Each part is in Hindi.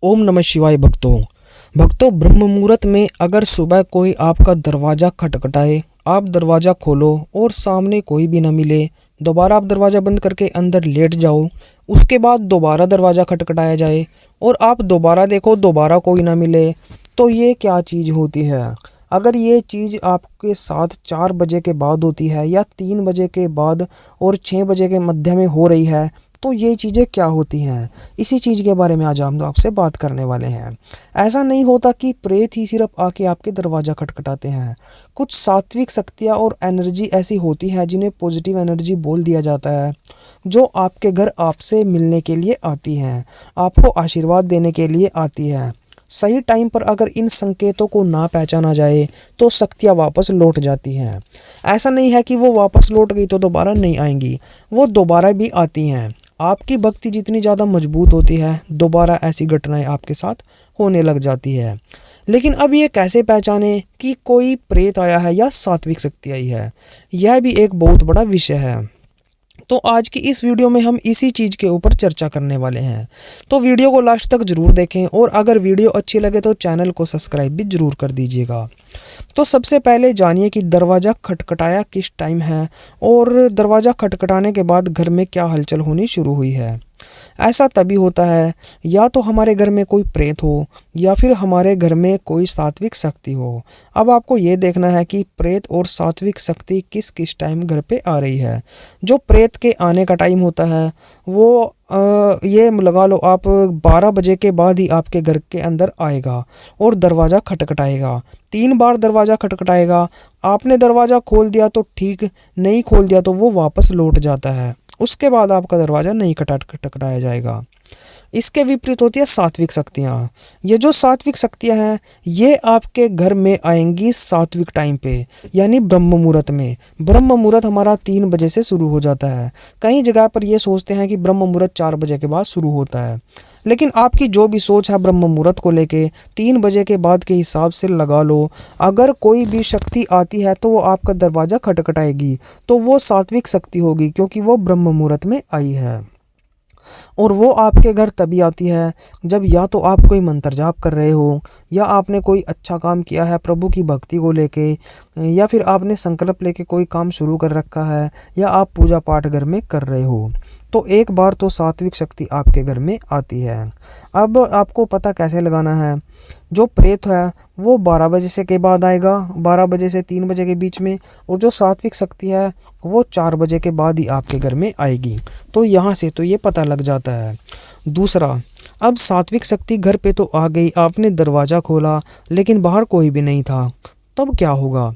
ओम नमः शिवाय भक्तों ब्रह्म मुहूर्त में अगर सुबह कोई आपका दरवाज़ा खटखटाए, आप दरवाज़ा खोलो और सामने कोई भी ना मिले, दोबारा आप दरवाज़ा बंद करके अंदर लेट जाओ, उसके बाद दोबारा दरवाज़ा खटखटाया जाए और आप दोबारा देखो दोबारा कोई ना मिले, तो ये क्या चीज़ होती है। अगर ये चीज़ आपके साथ 4 बजे के बाद होती है या 3 बजे के बाद और 6 बजे के मध्य में हो रही है, तो ये चीज़ें क्या होती हैं, इसी चीज़ के बारे में आज हम आपसे बात करने वाले हैं। ऐसा नहीं होता कि प्रेत ही सिर्फ आके आपके दरवाज़ा खटखटाते हैं। कुछ सात्विक शक्तियाँ और एनर्जी ऐसी होती है जिन्हें पॉजिटिव एनर्जी बोल दिया जाता है, जो आपके घर आपसे मिलने के लिए आती हैं, आपको आशीर्वाद देने के लिए आती है। सही टाइम पर अगर इन संकेतों को ना पहचाना जाए तो शक्तियाँ वापस लौट जाती हैं। ऐसा नहीं है कि वो वापस लौट गई तो दोबारा नहीं आएंगी, वो दोबारा भी आती हैं। आपकी भक्ति जितनी ज़्यादा मजबूत होती है, दोबारा ऐसी घटनाएं आपके साथ होने लग जाती है। लेकिन अब ये कैसे पहचाने कि कोई प्रेत आया है या सात्विक शक्ति आई है, यह भी एक बहुत बड़ा विषय है। तो आज की इस वीडियो में हम इसी चीज़ के ऊपर चर्चा करने वाले हैं। तो वीडियो को लास्ट तक ज़रूर देखें और अगर वीडियो अच्छी लगे तो चैनल को सब्सक्राइब भी ज़रूर कर दीजिएगा। तो सबसे पहले जानिए कि दरवाज़ा खटखटाया किस टाइम है और दरवाज़ा खटखटाने के बाद घर में क्या हलचल होनी शुरू हुई है। ऐसा तभी होता है या तो हमारे घर में कोई प्रेत हो या फिर हमारे घर में कोई सात्विक शक्ति हो। अब आपको ये देखना है कि प्रेत और सात्विक शक्ति किस किस टाइम घर पे आ रही है। जो प्रेत के आने का टाइम होता है वो ये लगा लो आप 12 बजे के बाद ही आपके घर के अंदर आएगा और दरवाज़ा खटखटाएगा। 3 बार दरवाज़ा खटखटाएगा। आपने दरवाज़ा खोल दिया तो ठीक, नहीं खोल दिया तो वो वापस लौट जाता है। उसके बाद आपका दरवाज़ा नहीं खटखटाया जाएगा। इसके विपरीत होती है सात्विक शक्तियाँ। ये जो सात्विक शक्तियाँ हैं ये आपके घर में आएंगी सात्विक टाइम पे, यानी ब्रह्म मुहूर्त में। ब्रह्म मुहूर्त हमारा 3 बजे से शुरू हो जाता है। कई जगह पर ये सोचते हैं कि ब्रह्म मुहूर्त 4 बजे के बाद शुरू होता है, लेकिन आपकी जो भी सोच है ब्रह्म मुहूर्त को लेके 3 बजे के बाद के हिसाब से लगा लो। अगर कोई भी शक्ति आती है तो वो आपका दरवाज़ा खटखटाएगी, तो वो सात्विक शक्ति होगी क्योंकि वो ब्रह्म मुहूर्त में आई है। और वो आपके घर तभी आती है जब या तो आप कोई मंत्र जाप कर रहे हो, या आपने कोई अच्छा काम किया है प्रभु की भक्ति को लेके, या फिर आपने संकल्प लेके कोई काम शुरू कर रखा है, या आप पूजा पाठ घर में कर रहे हो, तो एक बार तो सात्विक शक्ति आपके घर में आती है। अब आपको पता कैसे लगाना है। जो प्रेत है वो 12 बजे से के बाद आएगा, 12 बजे से 3 बजे के बीच में, और जो सात्विक शक्ति है वो 4 बजे के बाद ही आपके घर में आएगी। तो यहाँ से तो ये पता लग जाता है। दूसरा, अब सात्विक शक्ति घर पे तो आ गई, आपने दरवाज़ा खोला लेकिन बाहर कोई भी नहीं था, तब क्या होगा।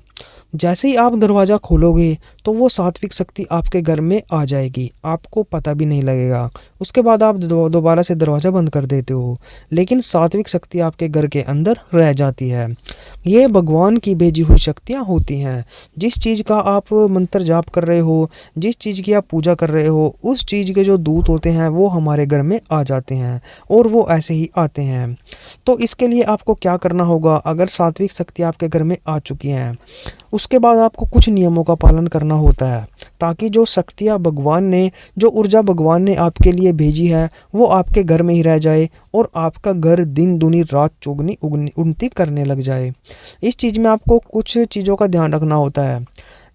जैसे ही आप दरवाज़ा खोलोगे तो वो सात्विक शक्ति आपके घर में आ जाएगी, आपको पता भी नहीं लगेगा। उसके बाद आप दोबारा से दरवाज़ा बंद कर देते हो, लेकिन सात्विक शक्ति आपके घर के अंदर रह जाती है। ये भगवान की भेजी हुई शक्तियाँ होती हैं। जिस चीज़ का आप मंत्र जाप कर रहे हो, जिस चीज़ की आप पूजा कर रहे हो, उस चीज़ के जो दूत होते हैं वो हमारे घर में आ जाते हैं और वो ऐसे ही आते हैं। तो इसके लिए आपको क्या करना होगा। अगर सात्विक शक्ति आपके घर में आ चुकी हैं, उसके बाद आपको कुछ नियमों का पालन करना होता है, ताकि जो शक्तियाँ भगवान ने, जो ऊर्जा भगवान ने आपके लिए भेजी है वो आपके घर में ही रह जाए और आपका घर दिन दूनी रात चौगनी उन्नति करने लग जाए। इस चीज़ में आपको कुछ चीज़ों का ध्यान रखना होता है।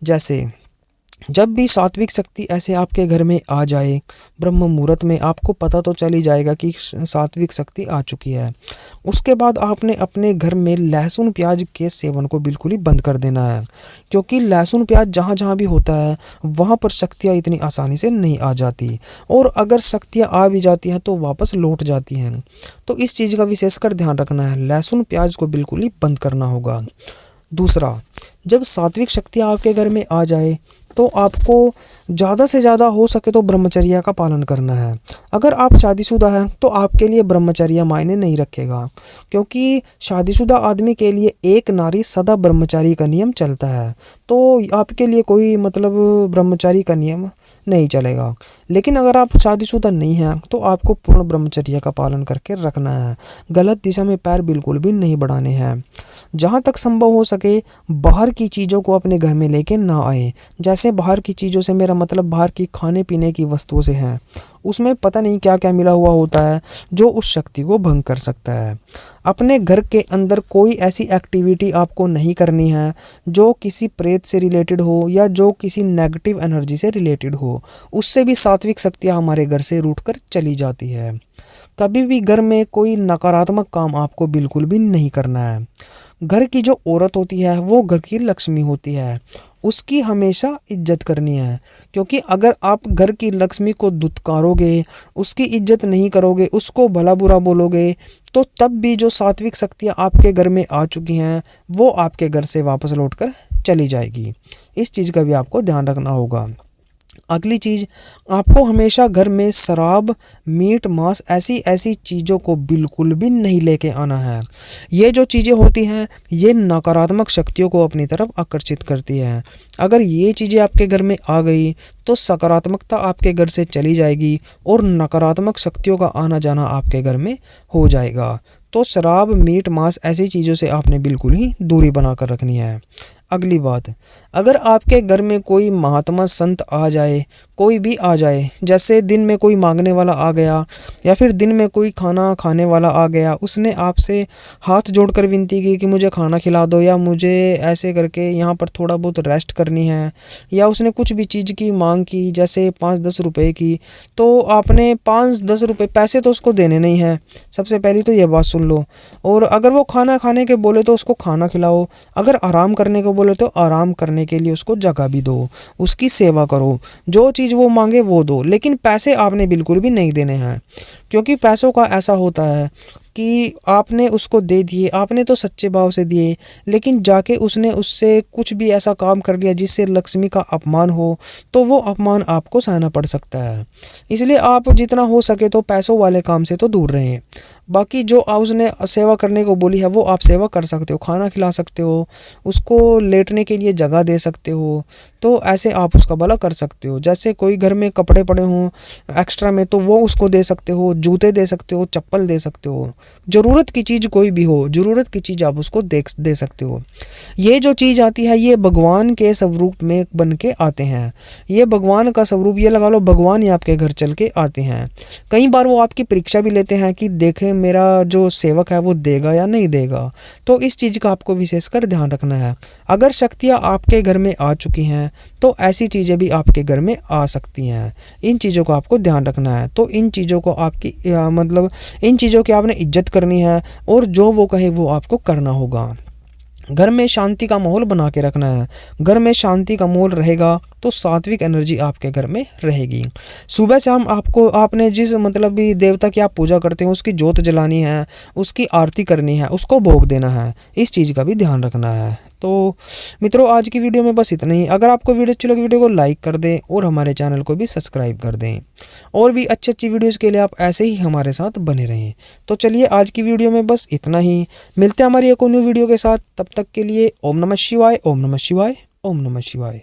जैसे जब भी सात्विक शक्ति ऐसे आपके घर में आ जाए ब्रह्म मुहूर्त में, आपको पता तो चल ही जाएगा कि सात्विक शक्ति आ चुकी है। उसके बाद आपने अपने घर में लहसुन प्याज के सेवन को बिल्कुल ही बंद कर देना है, क्योंकि लहसुन प्याज जहाँ जहाँ भी होता है वहाँ पर शक्तियाँ इतनी आसानी से नहीं आ जाती, और अगर शक्तियाँ आ भी जाती हैं तो वापस लौट जाती हैं। तो इस चीज़ का विशेषकर ध्यान रखना है, लहसुन प्याज को बिल्कुल ही बंद करना होगा। दूसरा, जब सात्विक शक्ति आपके घर में आ जाए तो आपको ज़्यादा से ज़्यादा हो सके तो ब्रह्मचर्य का पालन करना है। अगर आप शादीशुदा हैं तो आपके लिए ब्रह्मचर्य मायने नहीं रखेगा, क्योंकि शादीशुदा आदमी के लिए एक नारी सदा ब्रह्मचारी का नियम चलता है, तो आपके लिए कोई ब्रह्मचारी का नियम नहीं चलेगा। लेकिन अगर आप शादीशुदा नहीं हैं तो आपको पूर्ण ब्रह्मचर्य का पालन करके रखना है। गलत दिशा में पैर बिल्कुल भी नहीं बढ़ाने हैं। जहाँ तक संभव हो सके बाहर की चीज़ों को अपने घर में लेके ना आए। जैसे जैसे बाहर की चीज़ों से मेरा मतलब बाहर की खाने पीने की वस्तुओं से है, उसमें पता नहीं क्या क्या मिला हुआ होता है जो उस शक्ति को भंग कर सकता है। अपने घर के अंदर कोई ऐसी एक्टिविटी आपको नहीं करनी है जो किसी प्रेत से रिलेटेड हो या जो किसी नेगेटिव एनर्जी से रिलेटेड हो, उससे भी सात्विक शक्तियाँ हमारे घर से रूठ कर चली जाती है। कभी भी घर में कोई नकारात्मक काम आपको बिल्कुल भी नहीं करना है। घर की जो औरत होती है वो घर की लक्ष्मी होती है, उसकी हमेशा इज्जत करनी है, क्योंकि अगर आप घर की लक्ष्मी को दुत्कारोगे, उसकी इज्जत नहीं करोगे, उसको भला बुरा बोलोगे, तो तब भी जो सात्विक शक्तियाँ आपके घर में आ चुकी हैं वो आपके घर से वापस लौटकर चली जाएगी। इस चीज़ का भी आपको ध्यान रखना होगा। अगली चीज़, आपको हमेशा घर में शराब, मीट, मांस ऐसी चीज़ों को बिल्कुल भी नहीं लेके आना है। ये जो चीज़ें होती हैं ये नकारात्मक शक्तियों को अपनी तरफ आकर्षित करती है। अगर ये चीज़ें आपके घर में आ गई तो सकारात्मकता आपके घर से चली जाएगी और नकारात्मक शक्तियों का आना जाना आपके घर में हो जाएगा। तो शराब, मीट, मांस ऐसी चीज़ों से आपने बिल्कुल ही दूरी बनाकर रखनी है। अगली बात, अगर आपके घर में कोई महात्मा संत आ जाए, कोई भी आ जाए, जैसे दिन में कोई मांगने वाला आ गया या फिर दिन में कोई खाना खाने वाला आ गया, उसने आपसे हाथ जोड़कर विनती की कि मुझे खाना खिला दो या मुझे ऐसे करके यहाँ पर थोड़ा बहुत रेस्ट करनी है, या उसने कुछ भी चीज़ की मांग की जैसे 5-10 रुपए की, तो आपने 5-10 रुपये पैसे तो उसको देने नहीं हैं। सबसे पहली तो ये बात सुन लो। और अगर वो खाना खाने के बोले तो उसको खाना खिलाओ, अगर आराम करने को बोले तो आराम करने के लिए उसको जगह भी दो, उसकी सेवा करो, जो चीज़ वो मांगे वो दो, लेकिन पैसे आपने बिल्कुल भी नहीं देने हैं। क्योंकि पैसों का ऐसा होता है कि आपने उसको दे दिए, आपने तो सच्चे भाव से दिए, लेकिन जाके उसने उससे कुछ भी ऐसा काम कर लिया जिससे लक्ष्मी का अपमान हो, तो वो अपमान आपको सहना पड़ सकता है। इसलिए आप जितना हो सके तो पैसों वाले काम से तो दूर रहें। बाकी जो उसने सेवा करने को बोली है वो आप सेवा कर सकते हो, खाना खिला सकते हो, उसको लेटने के लिए जगह दे सकते हो, तो ऐसे आप उसका भला कर सकते हो। जैसे कोई घर में कपड़े पड़े हों एक्स्ट्रा में तो वो उसको दे सकते हो, जूते दे सकते हो, चप्पल दे सकते हो, ज़रूरत की चीज़ कोई भी हो, ज़रूरत की चीज़ आप उसको दे सकते हो। ये जो चीज़ आती है ये भगवान के स्वरूप में बन के आते हैं। ये भगवान का स्वरूप, ये लगा लो भगवान ही आपके घर चल के आते हैं। कई बार वो आपकी परीक्षा भी लेते हैं कि देखें मेरा जो सेवक है वो देगा या नहीं देगा। तो इस चीज़ का आपको विशेषकर ध्यान रखना है। अगर शक्तियाँ आपके घर में आ चुकी हैं तो ऐसी चीज़ें भी आपके घर में आ सकती हैं। इन चीज़ों को आपको ध्यान रखना है। तो इन चीज़ों को आपकी मतलब इन चीज़ों की आपने इज्जत करनी है और जो वो कहे वो आपको करना होगा। घर में शांति का माहौल बना के रखना है। घर में शांति का माहौल रहेगा तो सात्विक एनर्जी आपके घर में रहेगी। सुबह शाम आपने जिस मतलब भी देवता की आप पूजा करते हैं उसकी जोत जलानी है, उसकी आरती करनी है, उसको भोग देना है। इस चीज़ का भी ध्यान रखना है। तो मित्रों आज की वीडियो में बस इतना ही। अगर आपको वीडियो अच्छी लगी वीडियो को लाइक कर दें और हमारे चैनल को भी सब्सक्राइब कर दें। और भी अच्छी वीडियोज़ के लिए आप ऐसे ही हमारे साथ बने रहें। तो चलिए आज की वीडियो में बस इतना ही। मिलते हैं हमारी एक न्यू वीडियो के साथ। तब तक के लिए ओम नमः शिवाय, ओम नमः शिवाय, ओम नमः शिवाय।